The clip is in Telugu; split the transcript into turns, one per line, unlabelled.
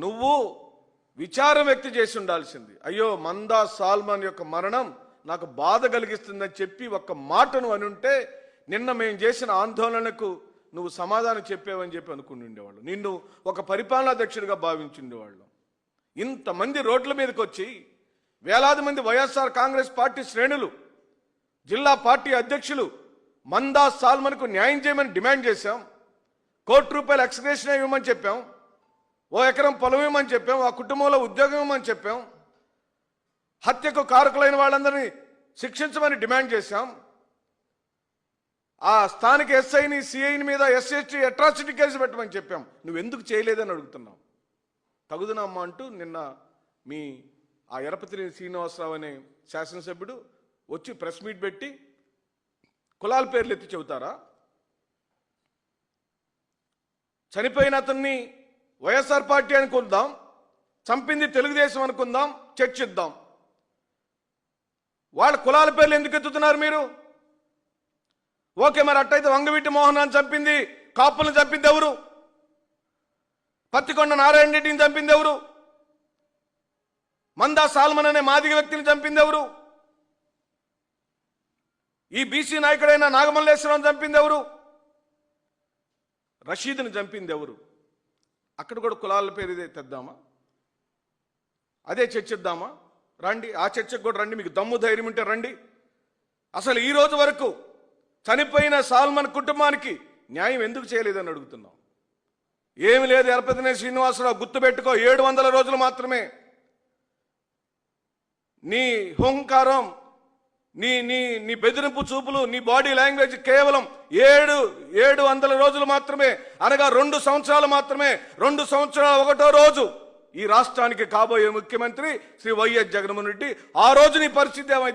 నువ్వు విచారం వ్యక్తి చేసి ఉండాల్సింది. అయ్యో మందా సాల్మన్ యొక్క మరణం నాకు బాధ కలిగిస్తుందని చెప్పి ఒక్క మాటను అని ఉంటే నిన్న మేము చేసిన ఆందోళనకు నువ్వు సమాధానం చెప్పావని చెప్పి అనుకుని ఉండేవాళ్ళు. నిన్ను ఒక పరిపాలనాధ్యక్షుడిగా భావించుండేవాళ్ళు. ఇంతమంది రోడ్ల మీదకి వచ్చి వేలాది మంది వైఎస్ఆర్ కాంగ్రెస్ పార్టీ శ్రేణులు, జిల్లా పార్టీ అధ్యక్షులు మందా సాల్మన్కు న్యాయం చేయమని డిమాండ్ చేశాం. ₹1 ఎక్స్గ్రేషన్ ఇవ్వమని చెప్పాం. 1 ఎకరం పొలం ఇవ్వమని చెప్పాం. ఆ కుటుంబంలో ఉద్యోగం ఇవ్వమని చెప్పాం. హత్యకు కారకులైన వాళ్ళందరినీ శిక్షించమని డిమాండ్ చేశాం. ఆ స్థానిక ఎస్ఐని సిఐని మీద ఎస్ఎస్టీ అట్రాసిటీ కేసు పెట్టమని చెప్పాం. నువ్వెందుకు చేయలేదని అడుగుతున్నావు. తగుదనమ్మా అంటూ నిన్న మీ ఆ ఎరపతిని శ్రీనివాసరావు అనే శాసనసభ్యుడు వచ్చి ప్రెస్ మీట్ పెట్టి కులాల పేర్లు ఎత్తి చెబుతారా? చనిపోయిన అతన్ని వైఎస్ఆర్ పార్టీ అనుకుందాం, చంపింది తెలుగుదేశం అనుకుందాం, చర్చిద్దాం. వాళ్ళ కులాల పేర్లు ఎందుకు ఎత్తుతున్నారు మీరు? ఓకే, మరి అట్టయితే వంగవీటి మోహనాన్ని చంపింది, కాపులను చంపింది ఎవరు? పత్తికొండ నారాయణ రెడ్డిని చంపింది ఎవరు? మందా సాల్మన్ అనే మాదిగ వ్యక్తిని చంపింది ఎవరు? ఈ బీసీ నాయకుడైన నాగమల్లేశ్వరం చంపింది ఎవరు? రషీద్ని చంపింది ఎవరు? అక్కడ కూడా కులాల పేరు ఇదే తెద్దామా? అదే చర్చిద్దామా? రండి, ఆ చర్చకు కూడా రండి. మీకు దమ్ము ధైర్యం ఉంటే రండి. అసలు ఈ రోజు వరకు చనిపోయిన సాల్మన్ కుటుంబానికి న్యాయం ఎందుకు చేయలేదని అడుగుతున్నాం. ఏమి లేదు ఎరపతినే శ్రీనివాసరావు, గుర్తుపెట్టుకో, 700 రోజులు మాత్రమే. నీ హుంకారం, నీ నీ నీ బెదిరింపు చూపులు, నీ బాడీ లాంగ్వేజ్ కేవలం 700 రోజులు మాత్రమే, అనగా 2 సంవత్సరాలు మాత్రమే. 2 సంవత్సరాల 1వ రోజు ఈ రాష్ట్రానికి కాబోయే ముఖ్యమంత్రి శ్రీ వైఎస్ జగన్మోహన్ రెడ్డి. ఆ రోజు నీ పరిస్థితి ఏమైంది?